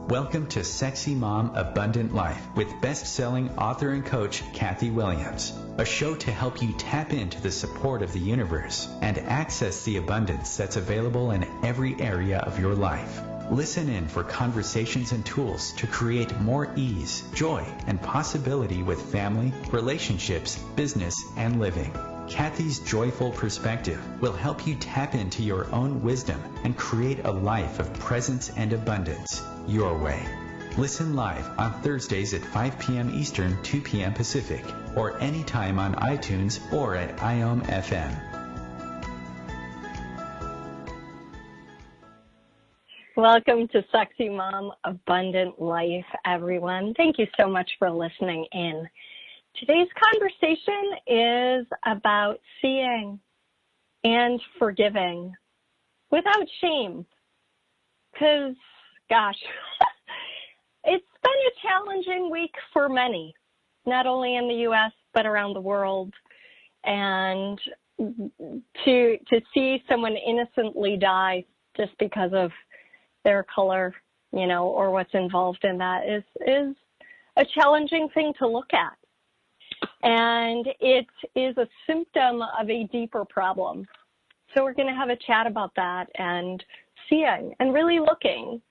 Welcome to Sexy Mom Abundant Life with best-selling author and coach Kathy Williams, a show to help you tap into the support of the universe and access the abundance that's available in every area of your life. Listen in for conversations and tools to create more ease, joy, and possibility with family, relationships, business, and living. Kathy's joyful perspective will help you tap into your own wisdom and create a life of presence and abundance your way. Listen live on Thursdays at 5 p.m. Eastern, 2 p.m. Pacific, or anytime on iTunes or at IOM-FM. Welcome to Sexy Mom Abundant Life, everyone. Thank you so much for listening in. Today's conversation is about seeing and forgiving without shame. Because, gosh, it's been a challenging week for many, not only in the U.S., but around the world. And to see someone innocently die just because of their color, or what's involved in that is a challenging thing to look at. And it is a symptom of a deeper problem. So we're going to have a chat about that and seeing and really looking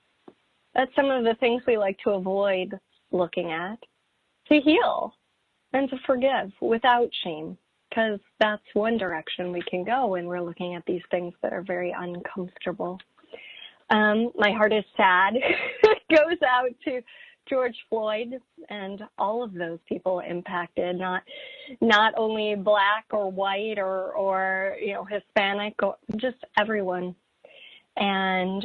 at some of the things we like to avoid looking at, to heal and to forgive without shame, because that's one direction we can go when we're looking at these things that are very uncomfortable. My heart is sad. It goes out to George Floyd and all of those people impacted, not only black or white or Hispanic, or just everyone. And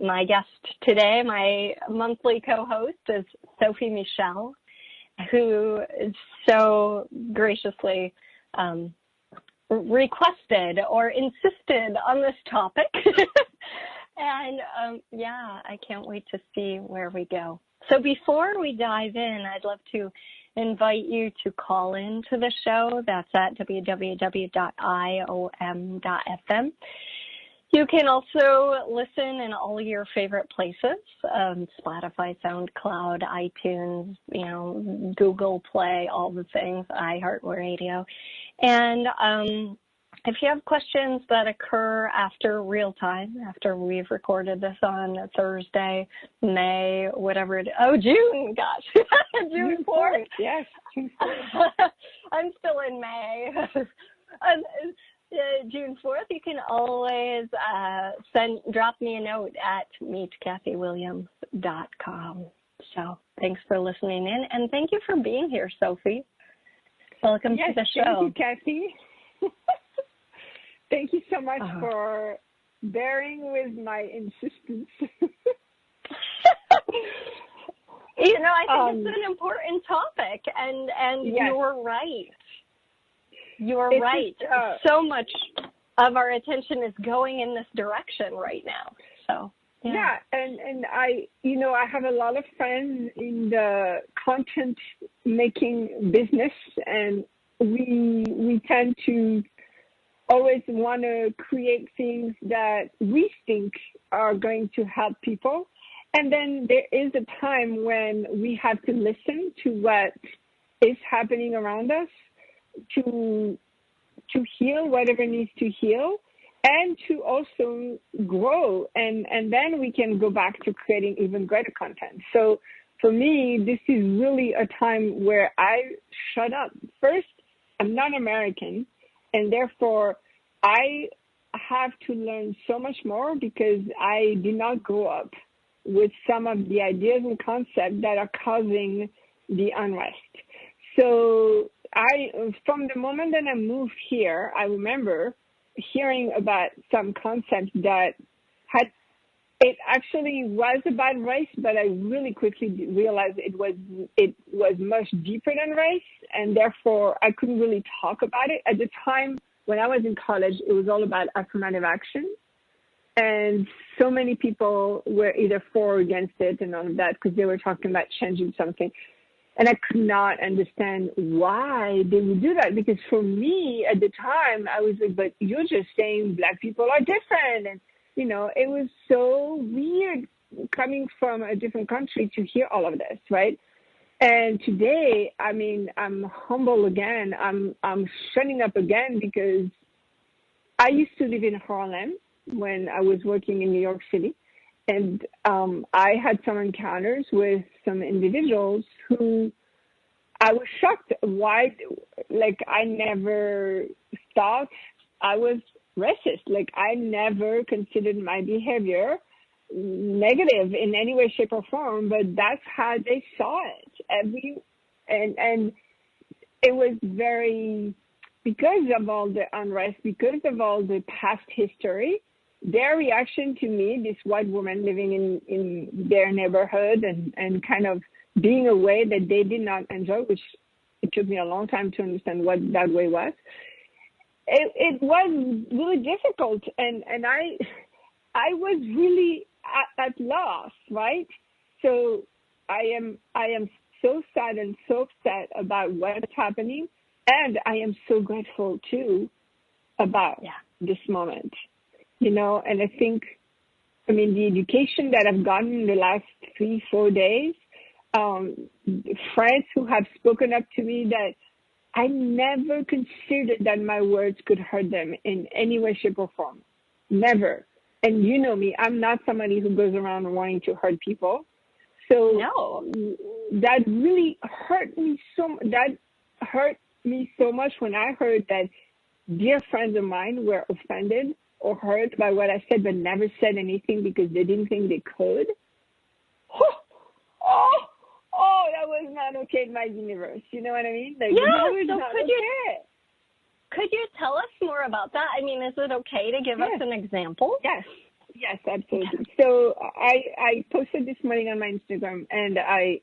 my guest today, my monthly co-host, is Sophie Michelle, who so graciously requested or insisted on this topic. And I can't wait to see where we go. So before we dive in, I'd love to invite you to call in to the show. That's at www.iom.fm. You can also listen in all your favorite places, Spotify, SoundCloud, iTunes, Google Play, all the things, iHeartRadio. And if you have questions that occur after real time, after we've recorded this on Thursday, May, whatever it is. Oh, June, gosh. June 4th. Yes, June 4th. I'm still in May. June 4th, you can always drop me a note at meetkathywilliams.com. So thanks for listening in, and thank you for being here, Sophie. Welcome to the show. Thank you, Kathy. Thank you so much for bearing with my insistence. I think it's an important topic, and yes. You're right. You're right. So much of our attention is going in this direction right now. So yeah, and I have a lot of friends in the content making business, and we tend to always want to create things that we think are going to help people. And then there is a time when we have to listen to what is happening around us to heal whatever needs to heal and to also grow. And then we can go back to creating even greater content. So for me, this is really a time where I shut up. First, I'm not American. And therefore, I have to learn so much more because I did not grow up with some of the ideas and concepts that are causing the unrest. So from the moment that I moved here, I remember hearing about some concepts that it actually was about race, but I really quickly realized it was much deeper than race, and therefore I couldn't really talk about it. At the time when I was in college, it was all about affirmative action, and so many people were either for or against it and all of that because they were talking about changing something. And I could not understand why they would do that, because for me at the time, I was like, but you're just saying black people are different. And, it was so weird coming from a different country to hear all of this, right? And today, I mean, I'm humble again. I'm shutting up again because I used to live in Harlem when I was working in New York City. And I had some encounters with some individuals who I was shocked. Why? Like, I never thought I was racist. Like, I never considered my behavior negative in any way, shape, or form, but that's how they saw it. And it was very, because of all the unrest, because of all the past history, their reaction to me, this white woman living in their neighborhood and kind of being a way that they did not enjoy, which it took me a long time to understand what that way was. It was really difficult, and I was really at loss, right? So I am so sad and so upset about what's happening, and I am so grateful too about this moment, you know. And I think, I mean, the education that I've gotten in the last 3-4 days, friends who have spoken up to me that I never considered that my words could hurt them in any way, shape, or form. Never. And you know me, I'm not somebody who goes around wanting to hurt people. So that really hurt me so much when I heard that dear friends of mine were offended or hurt by what I said, but never said anything because they didn't think they could. Oh, that was not okay in my universe. You know what I mean? Like, Could you tell us more about that? I mean, is it okay to give us an example? Yes, absolutely. So I posted this morning on my Instagram, and I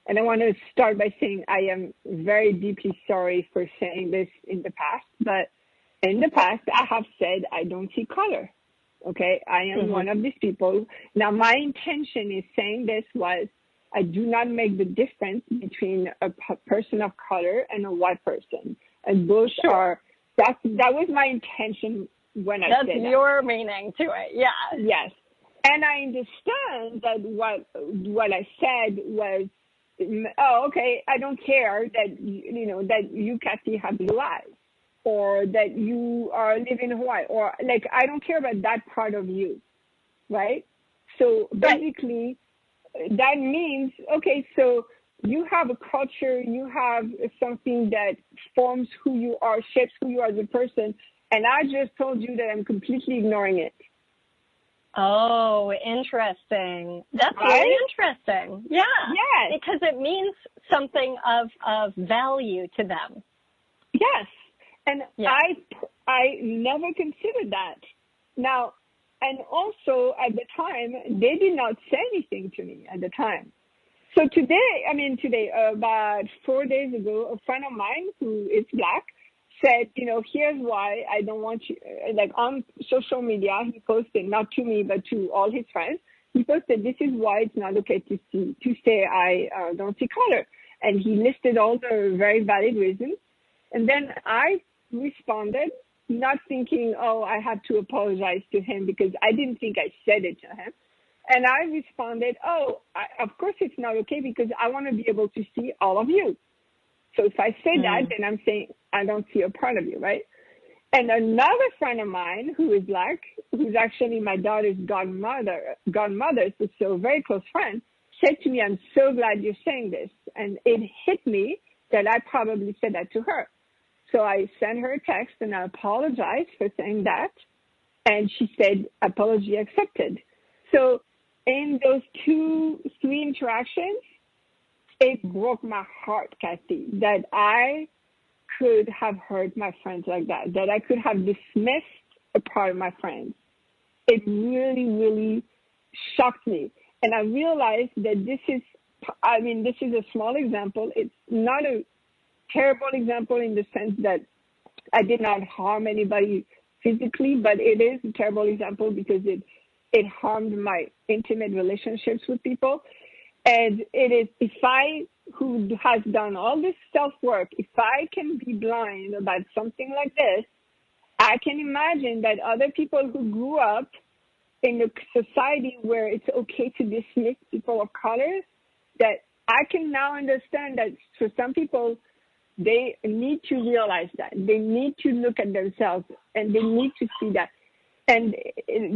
want to start by saying I am very deeply sorry for saying this in the past, but in the past I have said I don't see color. Okay, I am one of these people. Now, my intention in saying this was I do not make the difference between a person of color and a white person. And both are, that was my intention when I said that. That's your meaning to it, yeah. Yes. And I understand that what I said was, okay, I don't care that, that you, Kathy, have blue eyes, or that you live in Hawaii, or like, I don't care about that part of you, right? So basically, that means, okay, so you have a culture, you have something that forms who you are, shapes who you are as a person, and I just told you that I'm completely ignoring it. Oh, interesting. That's really interesting. Yeah. Yes. Because it means something of value to them. Yes. And I never considered that. Now, and also at the time, they did not say anything to me at the time. So today, about 4 days ago, a friend of mine who is Black said, here's why I don't want you, like on social media, he posted, not to me, but to all his friends, he posted, this is why it's not okay to say I don't see color. And he listed all the very valid reasons. And then I responded, not thinking, I have to apologize to him because I didn't think I said it to him. And I responded, of course it's not okay because I want to be able to see all of you. So if I say that, then I'm saying I don't see a part of you, right? And another friend of mine who is Black, who's actually my daughter's godmother, so a very close friend, said to me, I'm so glad you're saying this. And it hit me that I probably said that to her. So I sent her a text and I apologized for saying that. And she said, apology accepted. So in those 2-3 interactions, it broke my heart, Kathy, that I could have hurt my friends like that I could have dismissed a part of my friends. It really, really shocked me. And I realized that this is a small example. It's not a terrible example in the sense that I did not harm anybody physically, but it is a terrible example because it harmed my intimate relationships with people. And it is, if I, who has done all this self-work, if I can be blind about something like this, I can imagine that other people who grew up in a society where it's okay to dismiss people of color, that I can now understand that for some people, they need to realize that. They need to look at themselves and they need to see that. And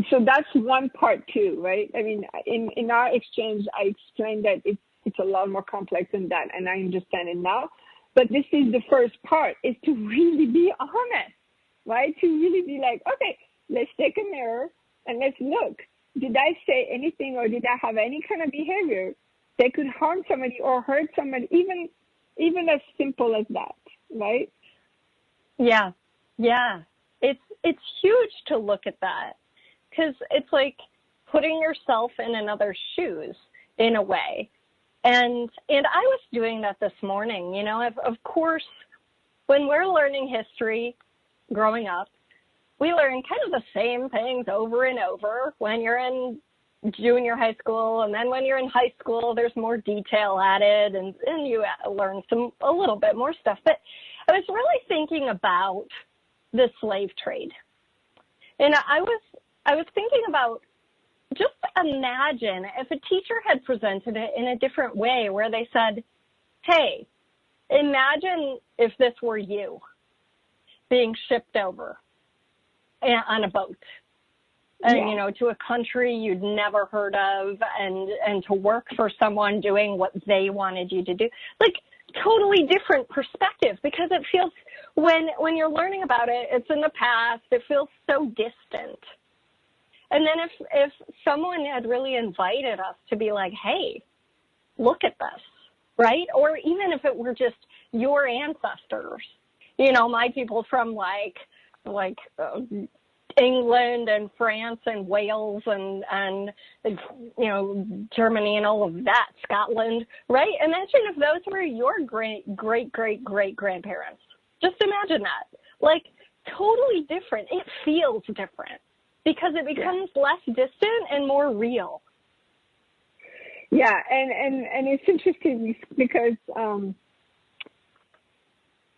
so that's one part too, right? I mean, in our exchange, I explained that it's a lot more complex than that, and I understand it now. But this is the first part, is to really be honest, right? To really be like, okay, let's take a mirror and let's look. Did I say anything or did I have any kind of behavior that could harm somebody or hurt somebody, even as simple as that, right? Yeah. It's huge to look at that, because it's like putting yourself in another's shoes in a way. And I was doing that this morning. You know, of course, when we're learning history growing up, we learn kind of the same things over and over when you're in junior high school, and then when you're in high school, there's more detail added, and you learn a little bit more stuff. But I was really thinking about the slave trade, and I was thinking about, just imagine if a teacher had presented it in a different way, where they said, hey, imagine if this were you being shipped over on a boat. And, you know, to a country you'd never heard of, and to work for someone doing what they wanted you to do. Like, totally different perspective, because it feels, when you're learning about it, it's in the past, it feels so distant. And then if someone had really invited us to be like, hey, look at this, right? Or even if it were just your ancestors, you know, my people from like England and France and Wales and you know, Germany and all of that, Scotland, right? Imagine if those were your great-great-great-great-grandparents. Just imagine that. Like, totally different. It feels different because it becomes less distant and more real. Yeah, and it's interesting because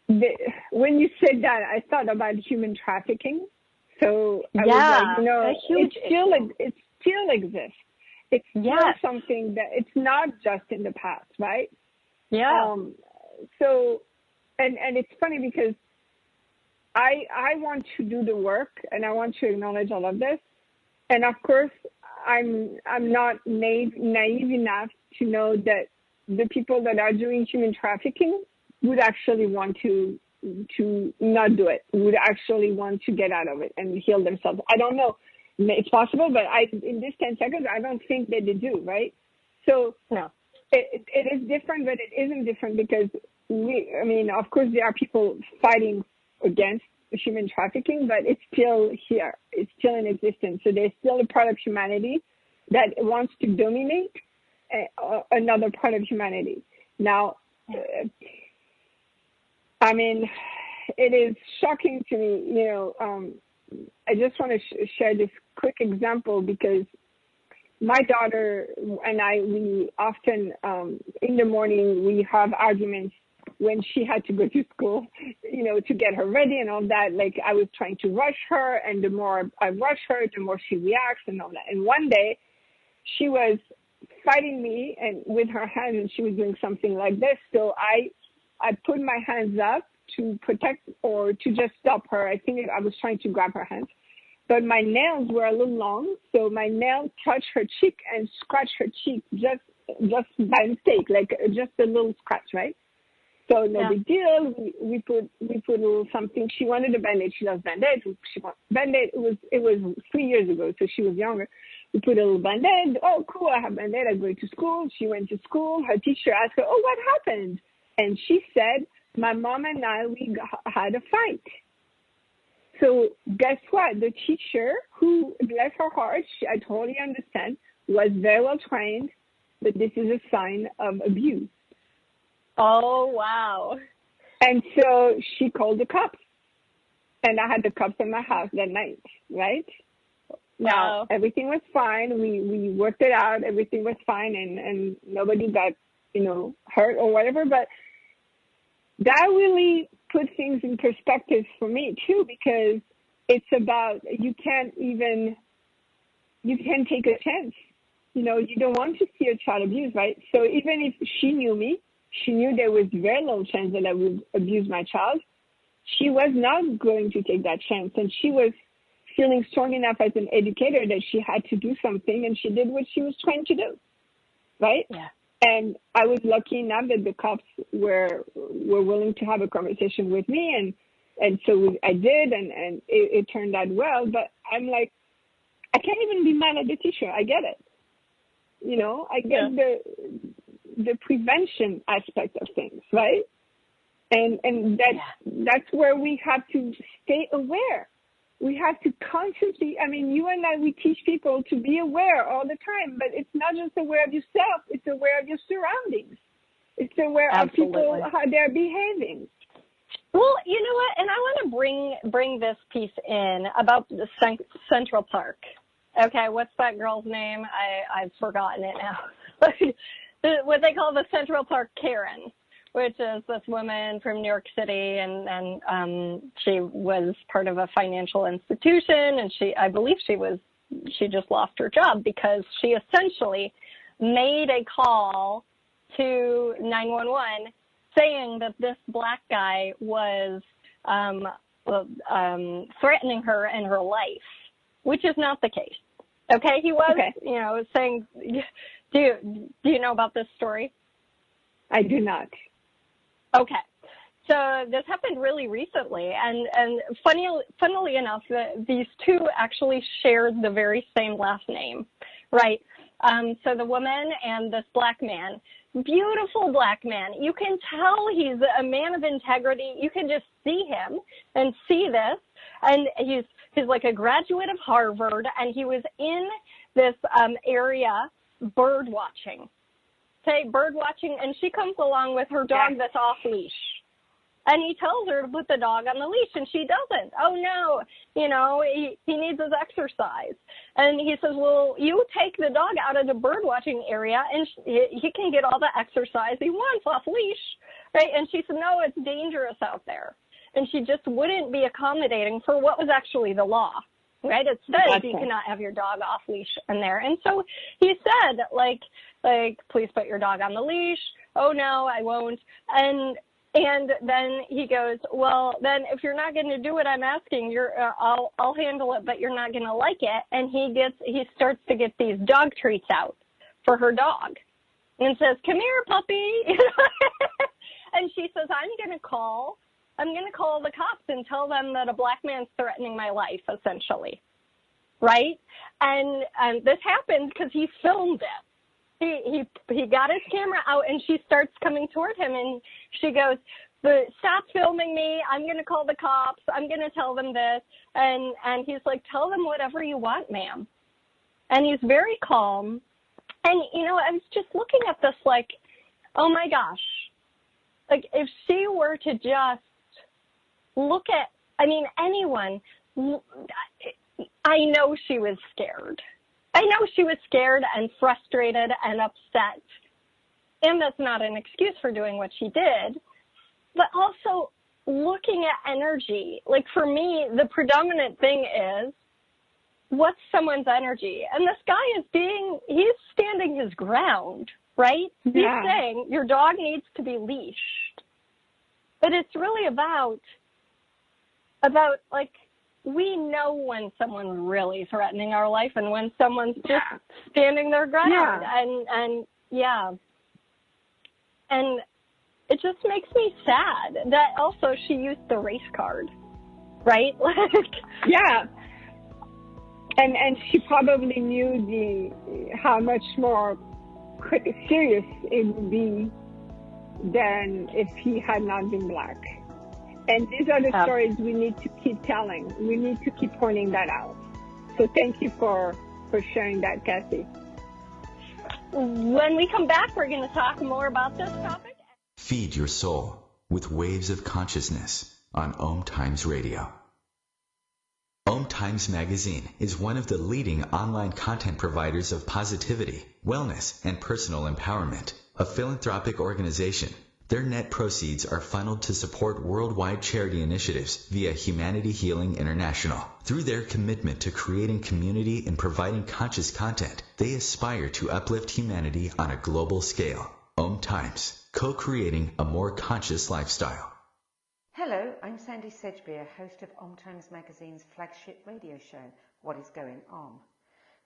when you said that, I thought about human trafficking. So I was like, you know, it still exists. It's still something that, it's not just in the past, right? Yeah. So, and it's funny because I want to do the work and I want to acknowledge all of this. And of course, I'm not naive enough to know that the people that are doing human trafficking would actually want to not do it, would actually want to get out of it and heal themselves. I don't know. It's possible, but in this 10 seconds, I don't think that they do, right? So no, it is different, but it isn't different because of course, there are people fighting against human trafficking, but it's still here. It's still in existence. So there's still a part of humanity that wants to dominate another part of humanity. Now, it is shocking to me, you know, I just want to share this quick example because my daughter and we often, in the morning, we have arguments when she had to go to school, you know, to get her ready and all that. Like, I was trying to rush her, and the more I rush her, the more she reacts and all that. And one day, she was fighting me and with her hands, and she was doing something like this. So I put my hands up to protect or to just stop her. I think I was trying to grab her hands, but my nails were a little long, so my nail touched her cheek and scratched her cheek just by mistake, like just a little scratch, right? So no big deal. We put a little something. She wanted a Band-Aid. She loves Band-Aid. She wanted Band-Aid. It was 3 years ago, so she was younger. We put a little Band-Aid. Oh, cool! I have Band-Aid. I'm going to school. She went to school. Her teacher asked her, "Oh, what happened?" And she said, "My mom and I, we had a fight." So guess what? The teacher, who, bless her heart, I totally understand, was very well trained, but this is a sign of abuse. Oh, wow. And so she called the cops. And I had the cops in my house that night, right? Now, everything was fine. We worked it out. Everything was fine. And nobody got, you know, hurt or whatever. But that really put things in perspective for me, too, because it's about, you can't even you can take a chance. You know, you don't want to see a child abused, right? So even if she knew me, she knew there was very low chance that I would abuse my child. She was not going to take that chance. And she was feeling strong enough as an educator that she had to do something, and she did what she was trying to do, right? Yeah. And I was lucky enough that the cops were willing to have a conversation with me, and so I did, and it turned out well. But I'm like, I can't even be mad at the teacher. I get it. You know, I get the prevention aspect of things, right? And that's where we have to stay aware. We have to constantly, I mean, you and I, we teach people to be aware all the time, but it's not just aware of yourself, it's aware of your surroundings. It's aware Absolutely. of people, how they're behaving. Well, you know what? And I want to bring this piece in about the Central Park. Okay, what's that girl's name? I've forgotten it now. What they call the Central Park Karen, which is this woman from New York City, and she was part of a financial institution, and I believe she just lost her job because she essentially made a call to 911 saying that this black guy was threatening her and her life, which is not the case. Okay, he was, you know, saying, do you know about this story? I do not. Okay. So this happened really recently, and funnily enough, these two actually shared the very same last name, right? So the woman and this black man, beautiful black man. You can tell he's a man of integrity. You can just see him and see this, and he's like a graduate of Harvard, and he was in this area bird watching. Okay, bird watching, and she comes along with her dog that's off leash. And he tells her to put the dog on the leash, and she doesn't. Oh, no, you know, he needs his exercise. And he says, well, you take the dog out of the bird watching area, and he can get all the exercise he wants off leash, right? And she said, no, it's dangerous out there. And she just wouldn't be accommodating for what was actually the law, right? It says you cannot have your dog off leash in there. And so he said, like, please put your dog on the leash. Oh, no, I won't. And then he goes, well, then if you're not going to do what I'm asking, I'll handle it, but you're not going to like it. And he starts to get these dog treats out for her dog and says, come here, puppy. And she says, I'm going to call the cops and tell them that a black man's threatening my life, essentially. Right? And this happened because he filmed it. He got his camera out, and she starts coming toward him, and she goes, stop filming me. I'm going to call the cops. I'm going to tell them this. And he's like, tell them whatever you want, ma'am. And he's very calm. And, you know, I was just looking at this like, oh, my gosh. Like, if she were to just look at, I mean, anyone, I know she was scared. I know she was scared and frustrated and upset, and that's not an excuse for doing what she did, but also looking at energy. Like, for me, the predominant thing is, what's someone's energy? And this guy he's standing his ground, right? Yeah. He's saying your dog needs to be leashed. But it's really about like, we know when someone's really threatening our life and when someone's just standing their ground. Yeah. And it just makes me sad that also she used the race card, right? Yeah. And she probably knew how much more serious it would be than if he had not been black. And these are the stories we need to keep telling. We need to keep pointing that out. So thank you for sharing that, Kathy. When we come back, we're going to talk more about this topic. Feed your soul with waves of consciousness on OMTimes Radio. OMTimes Magazine is one of the leading online content providers of positivity, wellness, and personal empowerment, a philanthropic organization Their net proceeds are funneled to support worldwide charity initiatives via Humanity Healing International. Through their commitment to creating community and providing conscious content, they aspire to uplift humanity on a global scale. OMTimes, co-creating a more conscious lifestyle. Hello, I'm Sandy Sedgbeer, host of OMTimes Magazine's flagship radio show, What is Going On?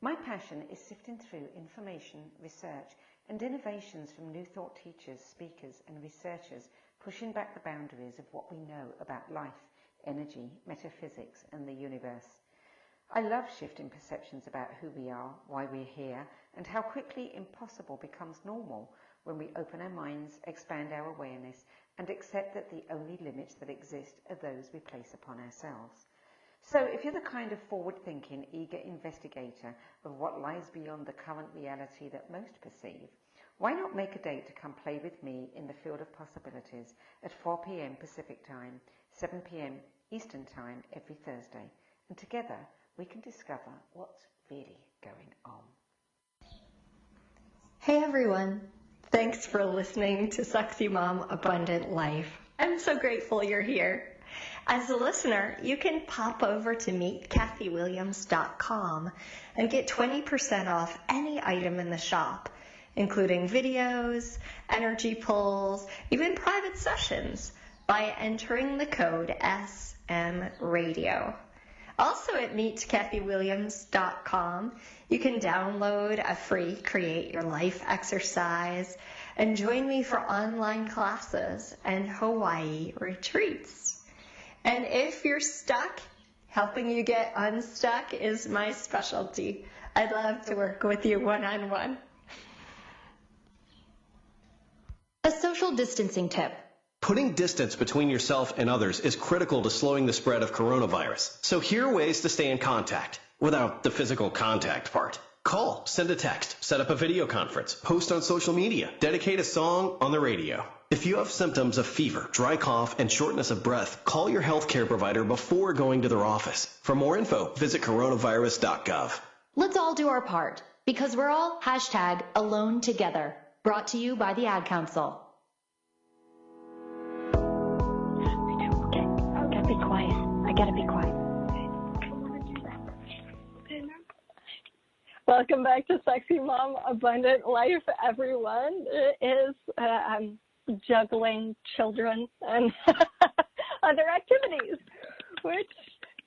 My passion is sifting through information, research, and innovations from new thought teachers, speakers, and researchers pushing back the boundaries of what we know about life, energy, metaphysics, and the universe. I love shifting perceptions about who we are, why we're here, and how quickly impossible becomes normal when we open our minds, expand our awareness, and accept that the only limits that exist are those we place upon ourselves. So if you're the kind of forward-thinking, eager investigator of what lies beyond the current reality that most perceive, why not make a date to come play with me in the field of possibilities at 4 p.m. Pacific Time, 7 p.m. Eastern Time every Thursday, and together we can discover what's really going on. Hey everyone, thanks for listening to Sexy Mom Abundant Life. I'm so grateful you're here. As a listener, you can pop over to meetkathywilliams.com and get 20% off any item in the shop, including videos, energy pulls, even private sessions, by entering the code SMRadio. Also at meetkathywilliams.com, you can download a free Create Your Life exercise and join me for online classes and Hawaii retreats. And if you're stuck, helping you get unstuck is my specialty. I'd love to work with you one-on-one. A social distancing tip. Putting distance between yourself and others is critical to slowing the spread of coronavirus. So here are ways to stay in contact without the physical contact part. Call, send a text, set up a video conference, post on social media, dedicate a song on the radio. If you have symptoms of fever, dry cough, and shortness of breath, call your healthcare provider before going to their office. For more info, visit coronavirus.gov. Let's all do our part, because we're all #alone together. Brought to you by the Ad Council. Okay, I gotta be quiet. Welcome back to Sexy Mom Abundant Life, everyone. It is juggling children and other activities, which,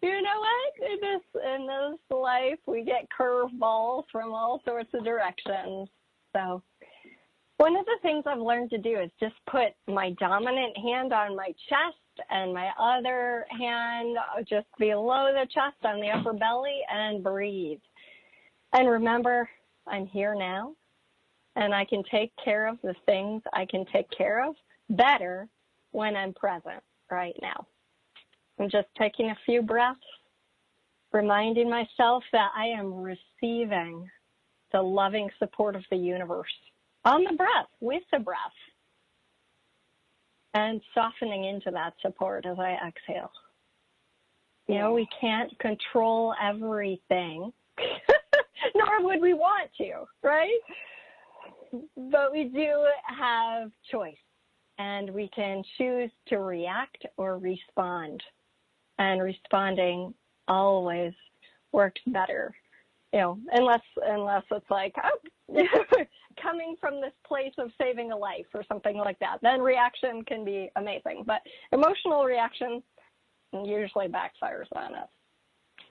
you know what, in this life, we get curveballs from all sorts of directions. So one of the things I've learned to do is just put my dominant hand on my chest and my other hand just below the chest on the upper belly and breathe. And remember, I'm here now, and I can take care of the things I can take care of better when I'm present right now. I'm just taking a few breaths, reminding myself that I am receiving the loving support of the universe on the breath, with the breath, and softening into that support as I exhale. You know, we can't control everything. Nor would we want to, right? But we do have choice, and we can choose to react or respond. And responding always works better, you know, unless it's like, coming from this place of saving a life or something like that. Then reaction can be amazing, but emotional reaction usually backfires on us.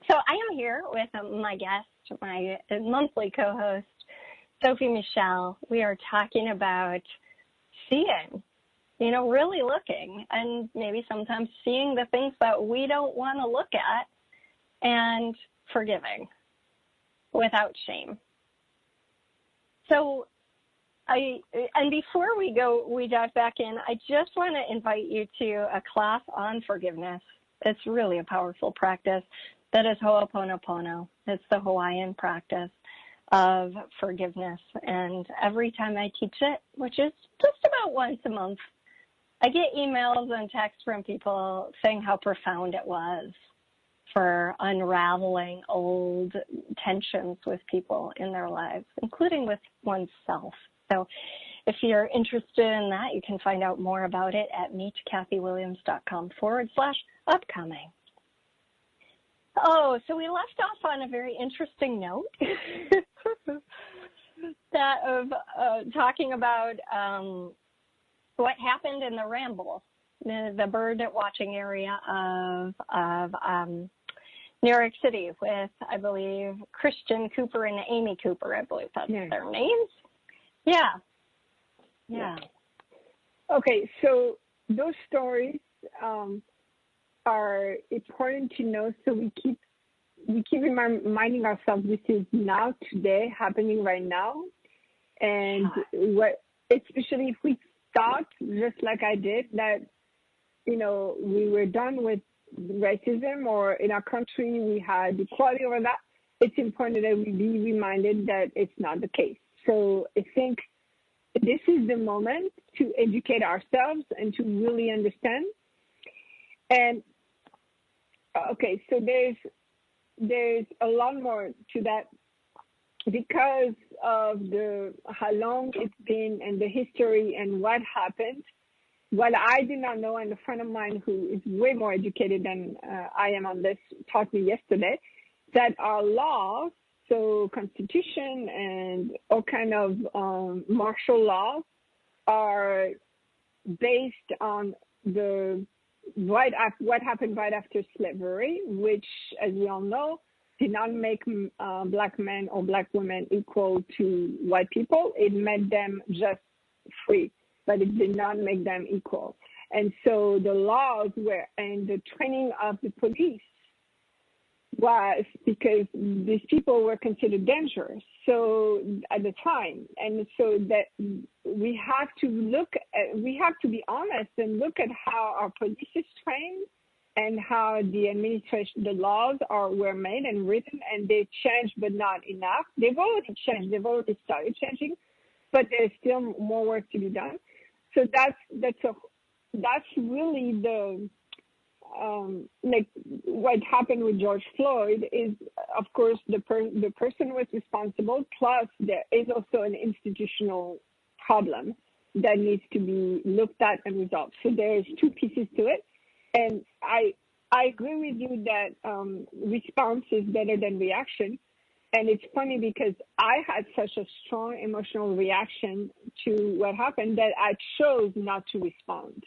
So I am here with my guest, my monthly co-host, Sophie Michelle. We are talking about seeing, you know, really looking, and maybe sometimes seeing the things that we don't want to look at, and forgiving without shame. So before we dive back in, I just want to invite you to a class on forgiveness. It's really a powerful practice. That is Ho'oponopono. It's the Hawaiian practice of forgiveness. And every time I teach it, which is just about once a month, I get emails and texts from people saying how profound it was for unraveling old tensions with people in their lives, including with oneself. So if you're interested in that, you can find out more about it at meetkathywilliams.com/upcoming. Oh, so we left off on a very interesting note, that of talking about what happened in the Ramble, the bird watching area of New York City with, I believe, Christian Cooper and Amy Cooper. I believe that's their names. Yeah. Okay, so those stories are important to know, so we keep reminding ourselves this is now, today, happening right now, and especially if we thought, just like I did, that we were done with racism, or in our country we had equality over that. It's important that we be reminded that it's not the case. So I think this is the moment to educate ourselves and to really understand. And okay, so there's a lot more to that because of how long it's been and the history and what happened. What I did not know, and a friend of mine who is way more educated than I am on this taught me yesterday, that our laws, so Constitution and all kind of martial laws, are based on what happened right after slavery, which, as we all know, did not make black men or black women equal to white people. It made them just free, but it did not make them equal. And so the laws were, and the training of the police was because these people were considered dangerous. So at the time, and so that we have to be honest and look at how our police is trained and how the laws were made and written, and they changed, but not enough. They've already changed. They've already started changing, but there's still more work to be done. So that's really the like what happened with George Floyd is, of course, the person was responsible. Plus, there is also an institutional problem that needs to be looked at and resolved. So there's two pieces to it, and I agree with you that response is better than reaction. And it's funny because I had such a strong emotional reaction to what happened that I chose not to respond,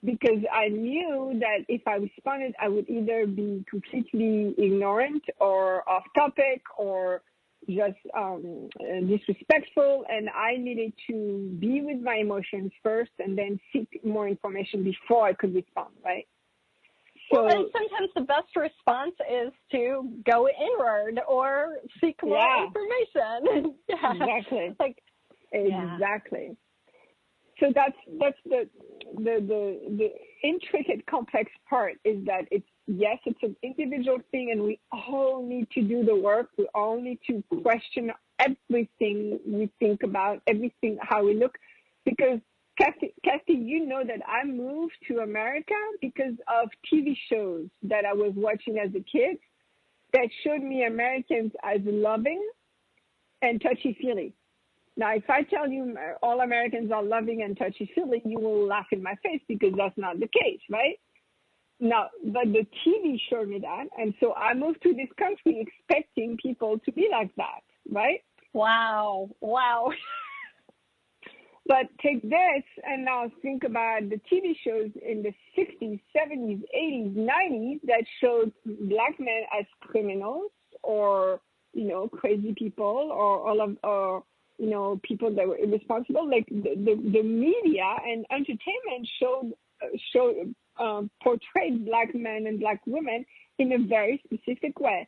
because I knew that if I responded, I would either be completely ignorant or off topic or just disrespectful. And I needed to be with my emotions first and then seek more information before I could respond, right? Well, and sometimes the best response is to go inward or seek more information. Exactly. Exactly. So that's the intricate, complex part is that it's an individual thing, and we all need to do the work. We all need to question everything we think about, everything, how we look, because Kathy, you know that I moved to America because of TV shows that I was watching as a kid that showed me Americans as loving and touchy-feely. Now, if I tell you all Americans are loving and touchy-feely, you will laugh in my face because that's not the case, right? Now, but the TV showed me that, and so I moved to this country expecting people to be like that, right? Wow. But take this and now think about the TV shows in the 60s, 70s, 80s, 90s that showed black men as criminals or, crazy people or people that were irresponsible. Like the media and entertainment portrayed black men and black women in a very specific way.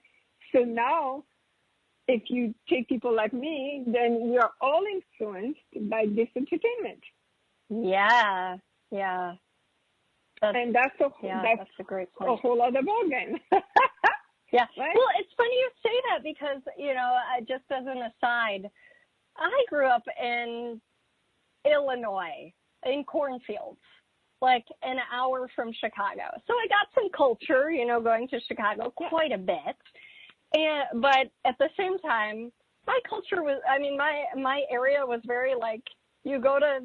So now, if you take people like me, then we are all influenced by this entertainment. Yeah. That's a great point. A whole other ballgame. Yeah. Right? Well, it's funny you say that because, just as an aside, I grew up in Illinois, in cornfields, like an hour from Chicago. So I got some culture, going to Chicago quite a bit. But at the same time, my culture was, my area was very you go to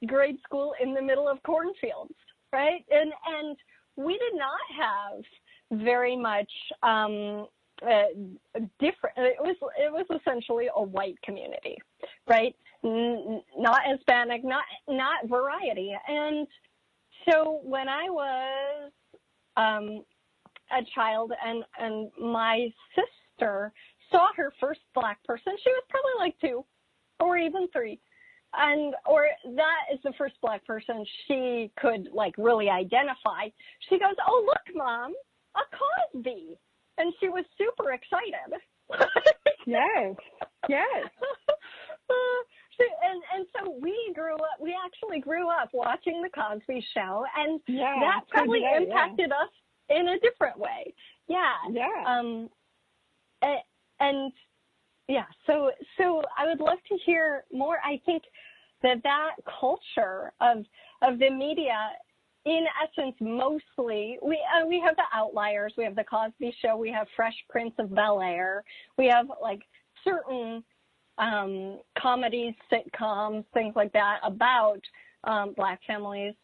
grade school in the middle of cornfields, right? And we did not have very much different. It was essentially a white community, right? Not Hispanic, not variety. And so when I was a child, and my sister saw her first Black person, she was probably like 2 or even 3. Or that is the first Black person she could like really identify. She goes, "Oh, look, Mom, a Cosby." And she was super excited. Yes. And so we actually grew up watching the Cosby Show, and that probably impacted us in a different way. So I would love to hear more. I think that culture of the media, in essence, mostly, we have the outliers. We have the Cosby Show. We have Fresh Prince of Bel-Air. We have like certain comedies, sitcoms, things like that about Black families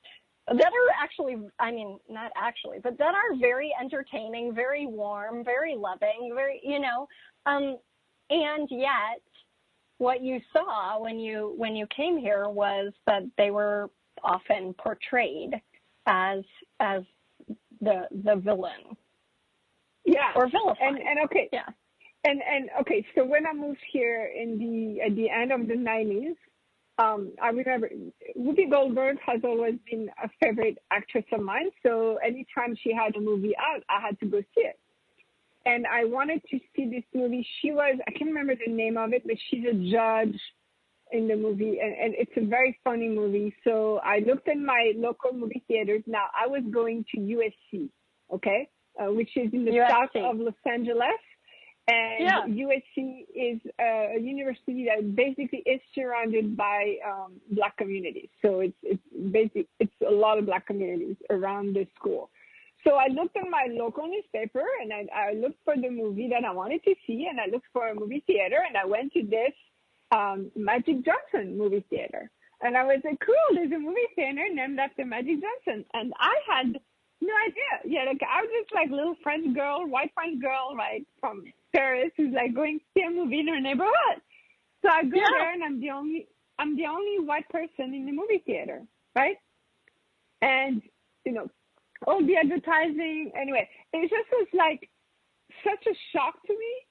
that are actually, I mean, not actually, but that are very entertaining, very warm, very loving, very, and yet what you saw when you came here was that they were often portrayed as the villain. Yeah. Or vilified. And okay. Yeah. And okay, so when I moved here at the end of the 90s, I remember Whoopi Goldberg has always been a favorite actress of mine. So anytime she had a movie out, I had to go see it. And I wanted to see this movie. I can't remember the name of it, but she's a judge in the movie, and it's a very funny movie. So I looked in my local movie theaters. Now, I was going to USC, okay, which is in the south of Los Angeles. And USC is a university that basically is surrounded by Black communities. So it's a lot of Black communities around the school. So I looked in my local newspaper, and I looked for the movie that I wanted to see, and I looked for a movie theater, and I went to this Magic Johnson movie theater. And I was like, cool, there's a movie theater named after Magic Johnson. And I had no idea. Yeah, like I was just like little French girl, white French girl, right, from Paris, who's like going to see a movie in her neighborhood. So I go there, and I'm the only white person in the movie theater, right? And all the advertising. Anyway, it just was like such a shock to me,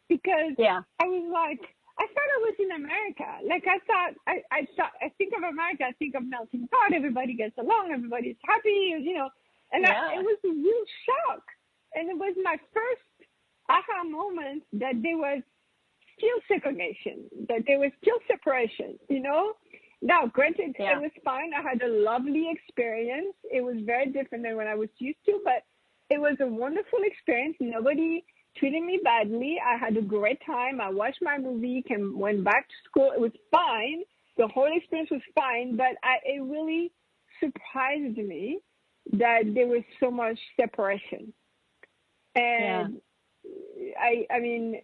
because I was like, I thought I was in America. Like I think of America, I think of melting pot. Everybody gets along, everybody's happy, and it was a real shock. And it was my first aha moment that there was still segregation, that there was still separation, Now, granted, it was fine. I had a lovely experience. It was very different than what I was used to, but it was a wonderful experience. Nobody treated me badly. I had a great time. I watched my movie, went back to school. It was fine. The whole experience was fine, but it really surprised me that there was so much separation. And I mean,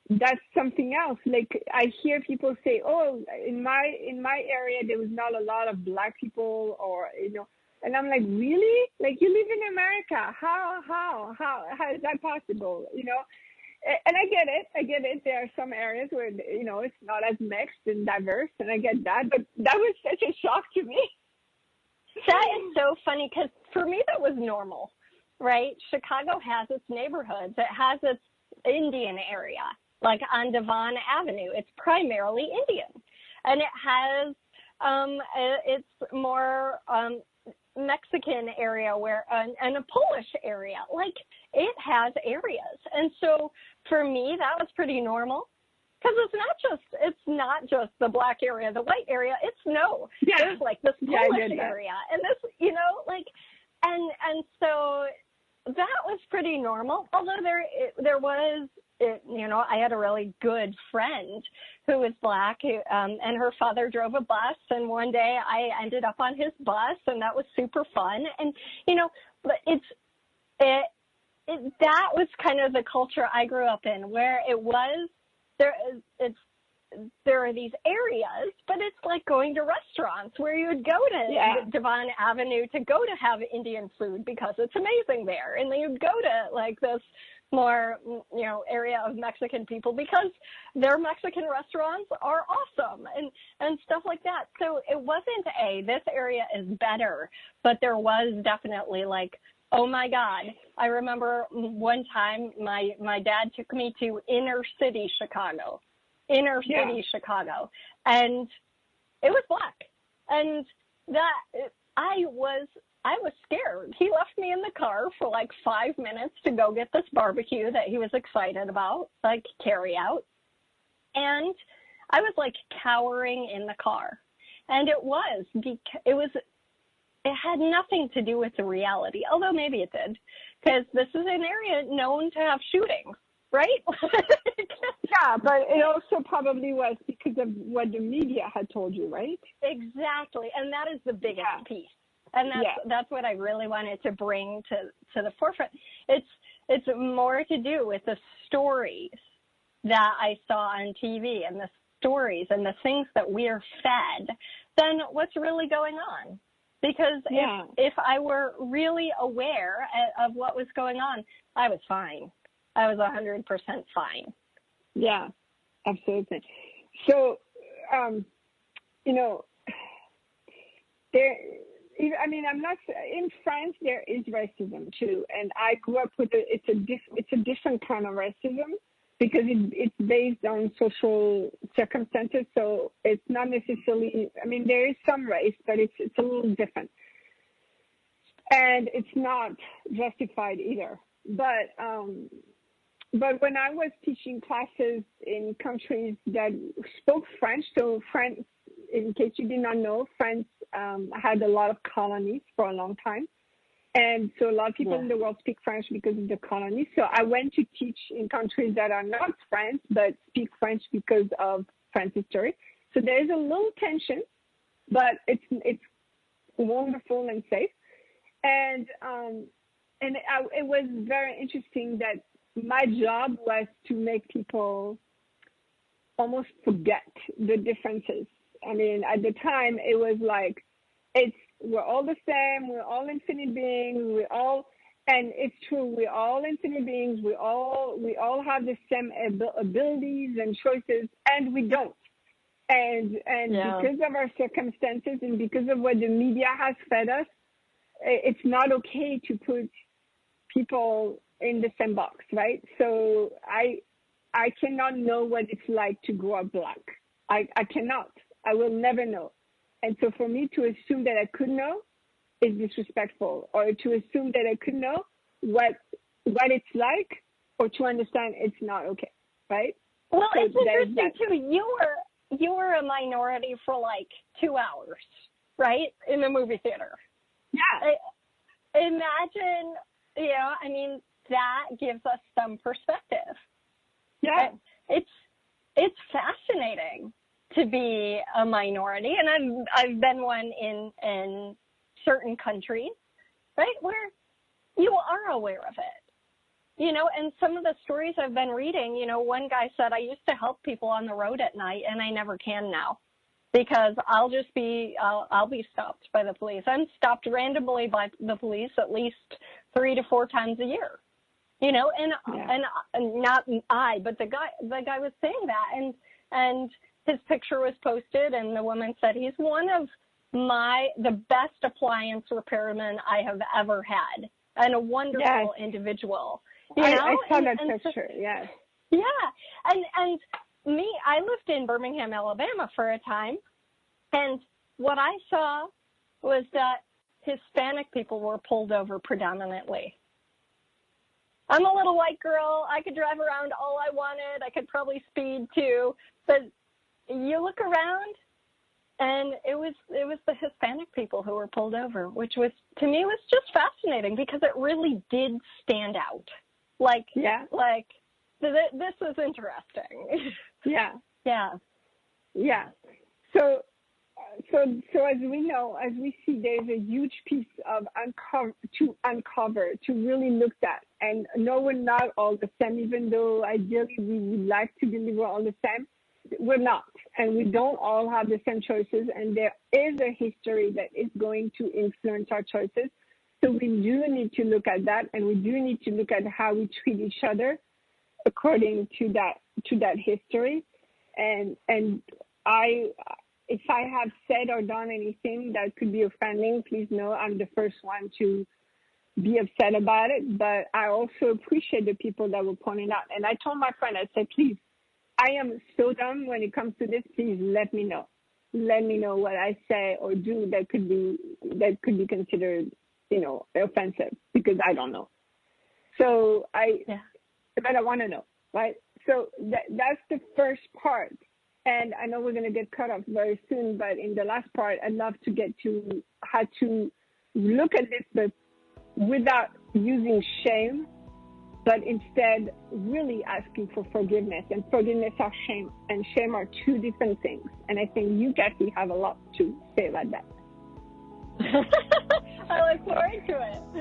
that's something else. Like I hear people say, "Oh, in my area there was not a lot of Black people," or and I'm like, really? Like you live in America? How is that possible? And I get it. There are some areas where it's not as mixed and diverse, and I get that. But that was such a shock to me. That is so funny, because for me that was normal, right? Chicago has its neighborhoods. It has its Indian area. Like on Devon Avenue, it's primarily Indian, and it has it's more Mexican area and a Polish area. Like it has areas, and so for me that was pretty normal, because it's not just the Black area, the white area. There's like this Polish area, and this and so that was pretty normal. Although there was. I had a really good friend who was Black, and her father drove a bus, and one day I ended up on his bus, and that was super fun. And but that was kind of the culture I grew up in, where it was there are these areas, but it's like going to restaurants where you would go to Devon Avenue to go to have Indian food because it's amazing there. And then you'd go to like this more, area of Mexican people because their Mexican restaurants are awesome and stuff like that. So it wasn't this area is better, but there was definitely like, oh my God. I remember one time my dad took me to inner city Chicago, and it was black. And that I was scared. He left me in the car for like 5 minutes to go get this barbecue that he was excited about, like carry out. And I was like cowering in the car. And it had nothing to do with the reality, although maybe it did, because this is an area known to have shootings, right? Yeah, but it also probably was because of what the media had told you, right? Exactly, and that is the biggest piece. And that's what I really wanted to bring to the forefront. It's more to do with the stories that I saw on TV and the stories and the things that we are fed than what's really going on. Because if I were really aware of what was going on, I was fine. I was 100% fine. Yeah, absolutely. So, I'm not in France. There is racism too, and I grew up with it's a different kind of racism because it's based on social circumstances. So it's not necessarily. There is some race, but it's a little different, and it's not justified either. But when I was teaching classes in countries that spoke French, so France, in case you did not know, France had a lot of colonies for a long time. And so a lot of people in the world speak French because of the colonies. So I went to teach in countries that are not France, but speak French because of French history. So there is a little tension, but it's wonderful and safe. And it was very interesting that my job was to make people almost forget the differences. At the time, it was like, we're all the same, we're all infinite beings, and it's true, we're all infinite beings, we all have the same abilities and choices, and we don't. And because of our circumstances and because of what the media has fed us, it's not okay to put people in the same box, right? So I cannot know what it's like to grow up black. I cannot. I will never know. And so for me to assume that I could know is disrespectful, or to assume that I could know what it's like, or to understand it's not okay, right? Well, so it's interesting too. You were a minority for like 2 hours, right, in the movie theater. Yeah. Imagine, that gives us some perspective. Yeah. It's fascinating to be a minority, and I've been one in certain countries, right, where you are aware of it, and some of the stories I've been reading, one guy said, I used to help people on the road at night, and I never can now, because I'll be stopped by the police. I'm stopped randomly by the police at least 3 to 4 times a year, and not I, but the guy was saying that, and his picture was posted, and the woman said, he's one of the best appliance repairman I have ever had, and a wonderful individual. I saw that picture, yes. Yeah, and me, I lived in Birmingham, Alabama for a time, and what I saw was that Hispanic people were pulled over predominantly. I'm a little white girl. I could drive around all I wanted. I could probably speed too, but you look around, and it was the Hispanic people who were pulled over, which was, to me, was just fascinating because it really did stand out. This is interesting. Yeah. Yeah. Yeah. So as we know, as we see, there's a huge piece of uncover, to really look at. And no, we're not all the same, even though ideally we would like to deliver all the same. we're not, and we don't all have the same choices, and there is a history that is going to influence our choices. So we do need to look at that, and we do need to look at how we treat each other according to that history. And if I have said or done anything that could be offending, please know I'm the first one to be upset about it. But I also appreciate the people that were pointing out. And I told my friend, I said, please, I am so dumb when it comes to this. Please let me know. Let me know what I say or do that could be considered, offensive, because I don't know. So but I want to know, right? So that's the first part. And I know we're going to get cut off very soon, but in the last part, I'd love to get to how to look at this, but without using shame, but instead really asking for forgiveness. And forgiveness or shame, and shame are two different things. And I think you, Kathy, have a lot to say about that. I look forward to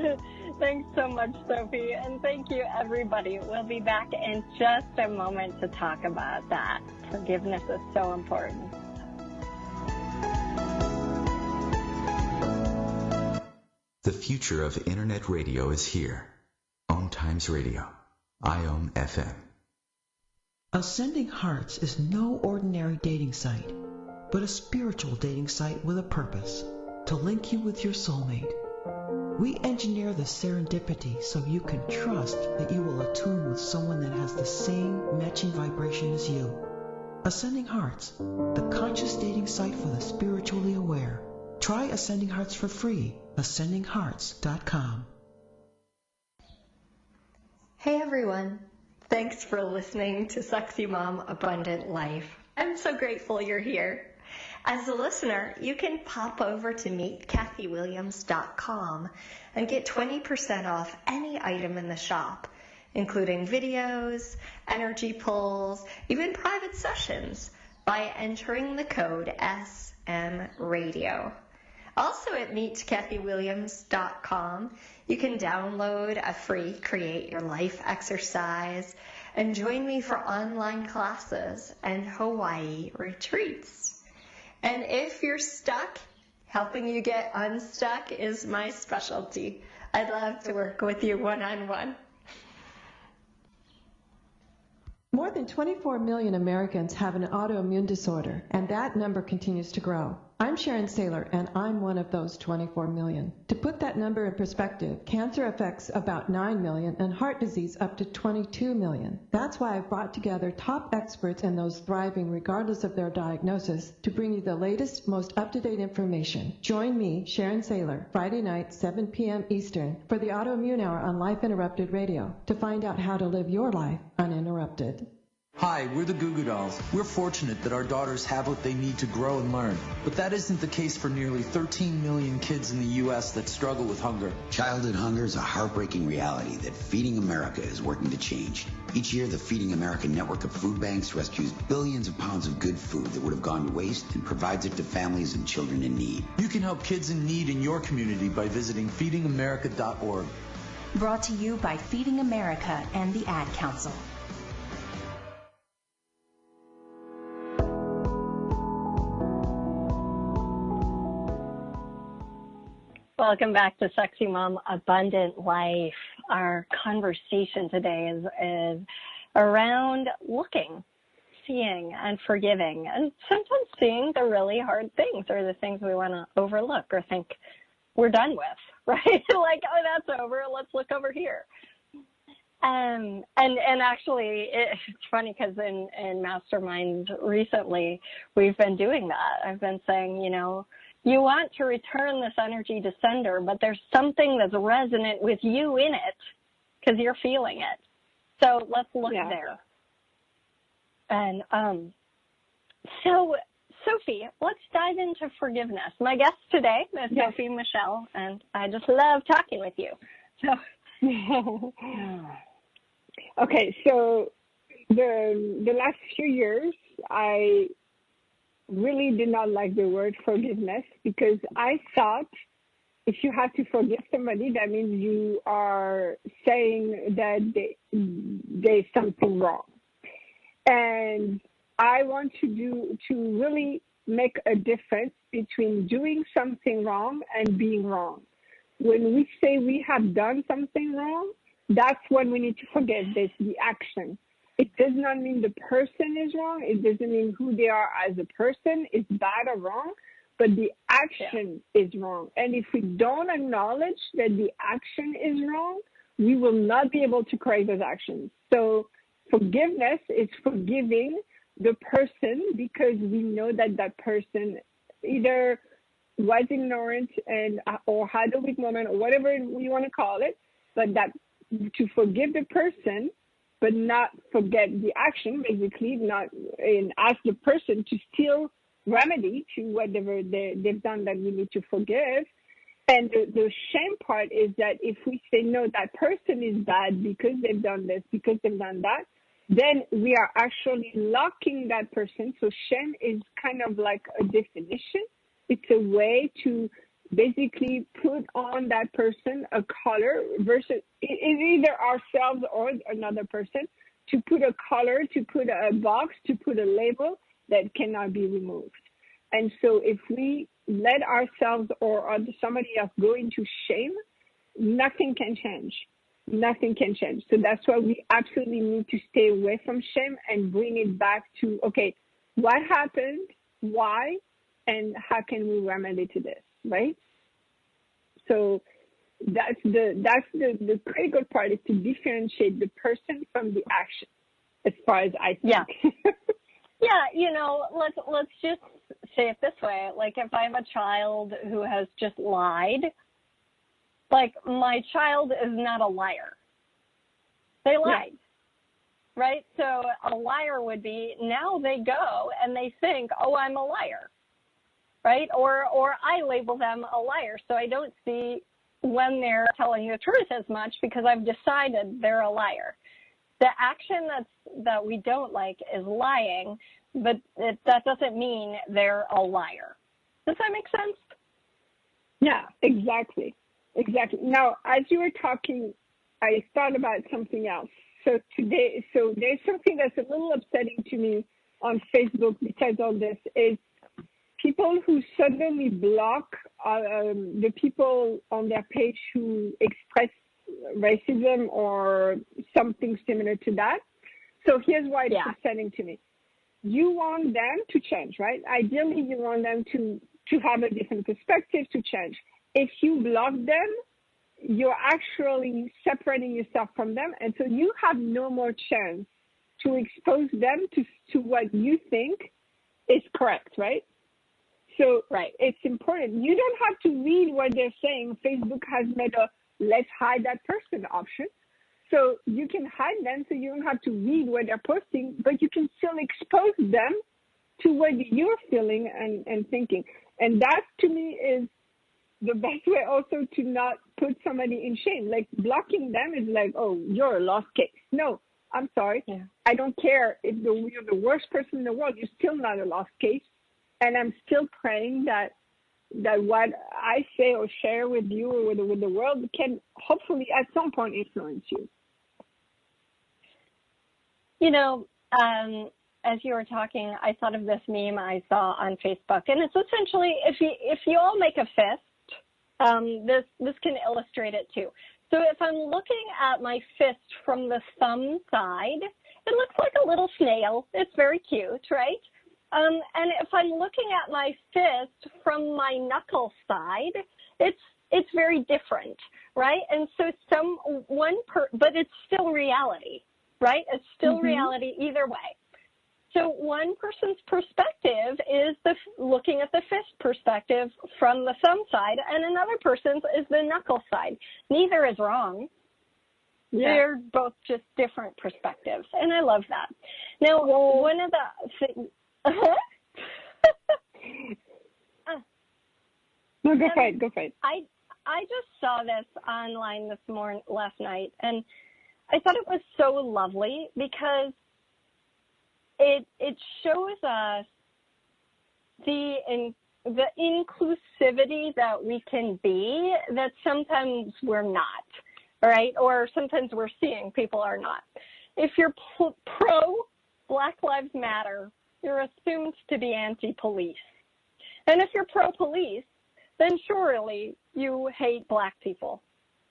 it. Thanks so much, Sophie. And thank you, everybody. We'll be back in just a moment to talk about that. Forgiveness is so important. The future of Internet radio is here. OMTimes Radio. IOM FM. Ascending Hearts is no ordinary dating site, but a spiritual dating site with a purpose, to link you with your soulmate. We engineer the serendipity so you can trust that you will attune with someone that has the same matching vibration as you. Ascending Hearts, the conscious dating site for the spiritually aware. Try Ascending Hearts for free. AscendingHearts.com. Hey everyone. Thanks for listening to Sexy Mom Abundant Life. I'm so grateful you're here. As a listener, you can pop over to meetkathywilliams.com and get 20% off any item in the shop, including videos, energy pulls, even private sessions, by entering the code SMRadio. Also at meetkathywilliams.com, you can download a free Create Your Life exercise and join me for online classes and Hawaii retreats. And if you're stuck, helping you get unstuck is my specialty. I'd love to work with you one-on-one. More than 24 million Americans have an autoimmune disorder, and that number continues to grow. I'm Sharon Saylor, and I'm one of those 24 million. To put that number in perspective, cancer affects about 9 million and heart disease up to 22 million. That's why I've brought together top experts and those thriving regardless of their diagnosis to bring you the latest, most up-to-date information. Join me, Sharon Saylor, Friday night, 7 p.m. Eastern, for the Autoimmune Hour on Life Interrupted Radio to find out how to live your life uninterrupted. Hi, we're the Goo Goo Dolls. We're fortunate that our daughters have what they need to grow and learn. But that isn't the case for nearly 13 million kids in the U.S. that struggle with hunger. Childhood hunger is a heartbreaking reality that Feeding America is working to change. Each year, the Feeding America network of food banks rescues billions of pounds of good food that would have gone to waste and provides it to families and children in need. You can help kids in need in your community by visiting feedingamerica.org. Brought to you by Feeding America and the Ad Council. Welcome back to Sexy Mom Abundant Life. Our conversation today is around looking, seeing, and forgiving, and sometimes seeing the really hard things or the things we want to overlook or think we're done with, right? Like, oh, that's over. Let's look over here. And actually, it's funny because in Masterminds recently, we've been doing that. I've been saying, you want to return this energy to sender, but there's something that's resonant with you in it because you're feeling it. So let's look there. And so, Sophie, let's dive into forgiveness. My guest today is Sophie Michelle, and I just love talking with you. So, okay, so the last few years, I really did not like the word forgiveness because I thought if you have to forgive somebody, that means you are saying that there's something wrong. And I want to really make a difference between doing something wrong and being wrong. When we say we have done something wrong, that's when we need to forget this, the action. It does not mean the person is wrong. It doesn't mean who they are as a person is bad or wrong, but the action is wrong. And if we don't acknowledge that the action is wrong, we will not be able to correct those actions. So forgiveness is forgiving the person because we know that that person either was ignorant or had a weak moment or whatever we want to call it, but that to forgive the person but not forget the action, basically, and ask the person to still remedy to whatever they've done that we need to forgive. And the shame part is that if we say, no, that person is bad because they've done this, because they've done that, then we are actually locking that person. So shame is kind of like a definition. It's a way to basically put on that person a color versus either ourselves or another person, to put a color, to put a box, to put a label that cannot be removed. And so if we let ourselves or somebody else go into shame, nothing can change. Nothing can change. So that's why we absolutely need to stay away from shame and bring it back to, okay, what happened, why, and how can we remedy to this, right? So that's the critical part, is to differentiate the person from the action, as far as I think. Yeah, let's just say it this way. Like, if I have a child who has just lied, like, my child is not a liar. They lied, right? So a liar would be, now they go and they think, oh, I'm a liar, right? Or I label them a liar. So I don't see when they're telling the truth as much because I've decided they're a liar. The action that we don't like is lying, but that doesn't mean they're a liar. Does that make sense? Yeah, exactly. Exactly. Now, as you were talking, I thought about something else. So there's something that's a little upsetting to me on Facebook besides all this, is people who suddenly block the people on their page who express racism or something similar to that. So here's why it's upsetting to me. You want them to change, right? Ideally, you want them to have a different perspective, to change. If you block them, you're actually separating yourself from them, and so you have no more chance to expose them to what you think is correct, right? So it's important. You don't have to read what they're saying. Facebook has made a let's hide that person option. So you can hide them so you don't have to read what they're posting, but you can still expose them to what you're feeling and thinking. And that, to me, is the best way also to not put somebody in shame. Like, blocking them is like, oh, you're a lost case. No, I'm sorry. Yeah. I don't care if you're the worst person in the world. You're still not a lost case. And I'm still praying that what I say or share with you or with the world can hopefully at some point influence you. You know, as you were talking, I thought of this meme I saw on Facebook, and it's essentially, if you all make a fist, this can illustrate it too. So if I'm looking at my fist from the thumb side, it looks like a little snail. It's very cute, right? And if I'm looking at my fist from my knuckle side, it's very different, right? And so but it's still reality, right? It's still reality either way. So one person's perspective is looking at the fist perspective from the thumb side, and another person's is the knuckle side. Neither is wrong. Yeah. They're both just different perspectives, and I love that. Now, one of the things... No, go for it. I just saw this online last night, and I thought it was so lovely because it shows us the inclusivity that we can be that sometimes we're not, right? Or sometimes we're seeing people are not. If you're pro Black Lives Matter, you're assumed to be anti-police. And if you're pro-police, then surely you hate black people.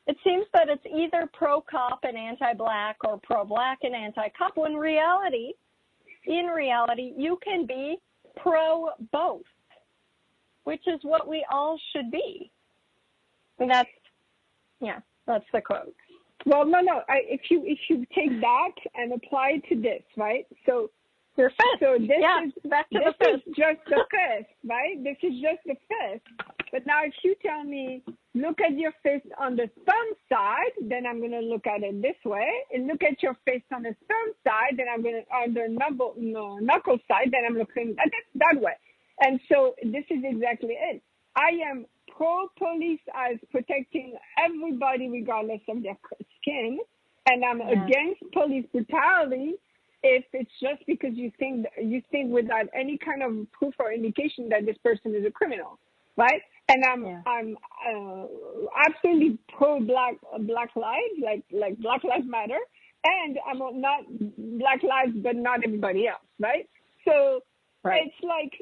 It seems that it's either pro-cop and anti-black or pro-black and anti-cop, when in reality, you can be pro-both, which is what we all should be. And that's the quote. Well, no. If you take that and apply it to this, right? So your fist. So this back to the fist. Is just the fist, right? This is just the fist. But now, if you tell me, look at your fist on the thumb side, then I'm going to look at it this way. And look at your fist on the thumb side, then I'm going to on the knuckle side, then I'm looking at it that way. And so this is exactly it. I am pro-police as protecting everybody regardless of their skin, and I'm against police brutality if it's just because you think without any kind of proof or indication that this person is a criminal, right? And I'm absolutely pro-black lives, like Black Lives Matter, and I'm not Black lives, but not everybody else, right? So it's like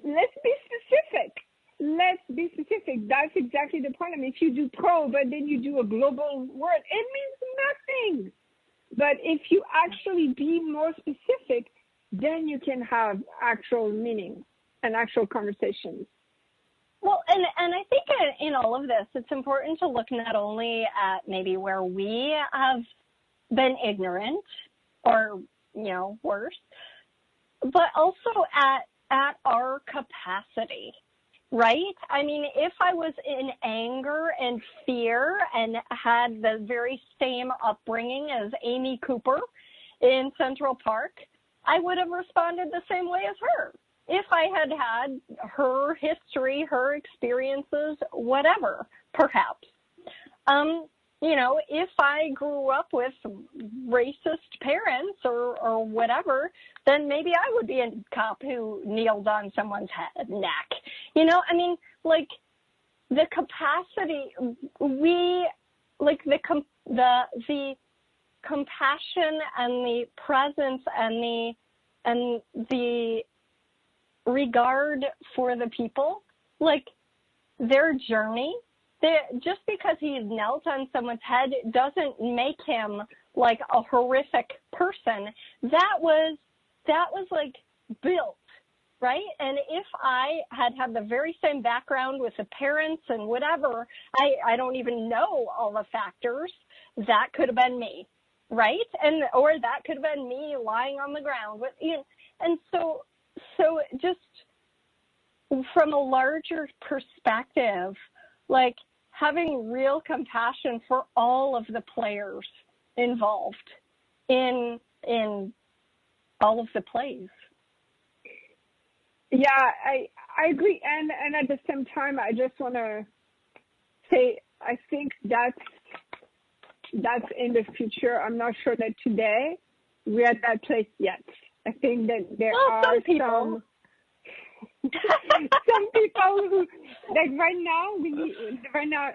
let's be specific. Let's be specific. That's exactly the problem. If you do pro, but then you do a global word, it means nothing. But if you actually be more specific, then you can have actual meaning and actual conversations. Well, and I think in all of this, it's important to look not only at maybe where we have been ignorant or, worse, but also at our capacity. Right? I mean, if I was in anger and fear and had the very same upbringing as Amy Cooper in Central Park, I would have responded the same way as her. If I had her history, her experiences, whatever, perhaps. If I grew up with racist parents or whatever, then maybe I would be a cop who kneeled on someone's neck. The capacity, the compassion and the presence and the regard for the people, their journey. Just because he knelt on someone's head doesn't make him like a horrific person. That was built, right? And if I had the very same background with the parents and whatever, I don't even know all the factors, that could have been me, right? Or that could have been me lying on the ground. And so just from a larger perspective, having real compassion for all of the players involved in all of the plays. Yeah, I agree. And at the same time, I just want to say, I think that's in the future. I'm not sure that today we're at that place yet. I think that there are some people who, right now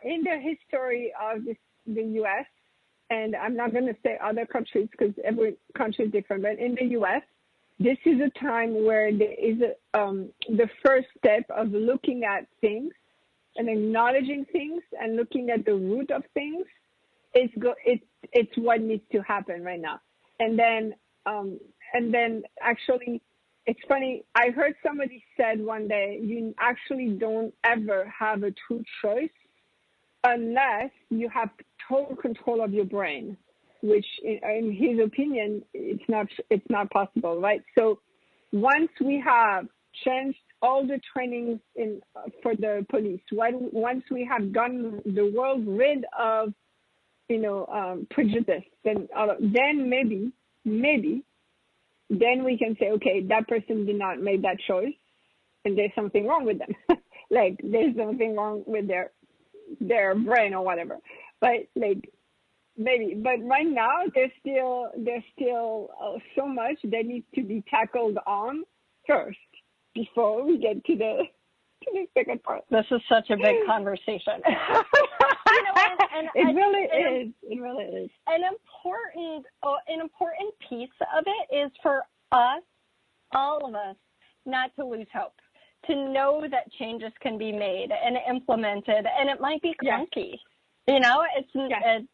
in the history of the U.S., and I'm not going to say other countries because every country is different, but in the U.S., this is a time where there is the first step of looking at things and acknowledging things and looking at the root of things. It's what needs to happen right now. And then actually, it's funny, I heard somebody said one day, you actually don't ever have a true choice unless you have total control of your brain, which in his opinion, it's not possible, right? So once we have changed all the trainings for the police, once we have gotten the world rid of, prejudice, then maybe, then we can say, okay, that person did not make that choice, and there's something wrong with them. There's something wrong with their brain or whatever. But maybe. But right now, there's still so much that needs to be tackled on first before we get to the second part. This is such a big conversation. It really is. An important piece of it is for us not to lose hope, to know that changes can be made and implemented, and it might be clunky. You know, it's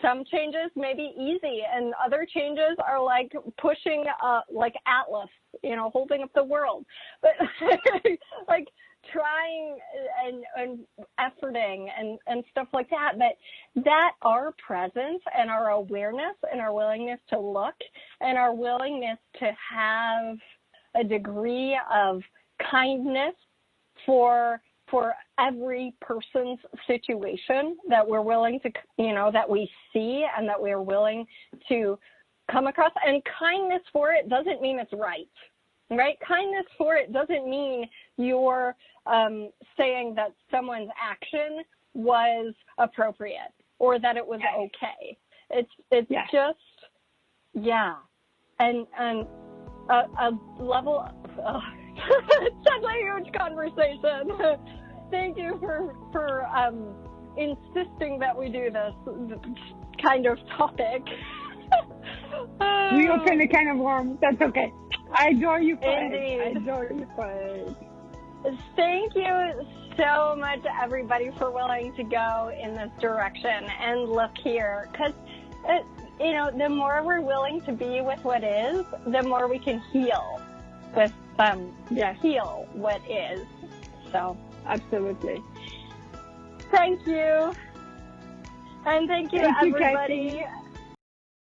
some changes may be easy, and other changes are like pushing, like Atlas, you know, holding up the world. But like trying and efforting and stuff like that. But that our presence and our awareness and our willingness to look and our willingness to have a degree of kindness for every person's situation that we're willing to, you know, that we see and that we're willing to come across. And kindness for it doesn't mean it's right? Kindness for it doesn't mean you're saying that someone's action was appropriate or that it was okay. It's just, and a level of, it's such a huge conversation. Thank you for insisting that we do this kind of topic. We open a can of worms. That's okay. I adore you for Indeed. it. I adore you for it. Thank you so much, everybody, for willing to go in this direction and look here. Because, you know, the more we're willing to be with what is, the more we can heal with heal what is. So, absolutely. Thank you. And thank you, everybody. Kathy.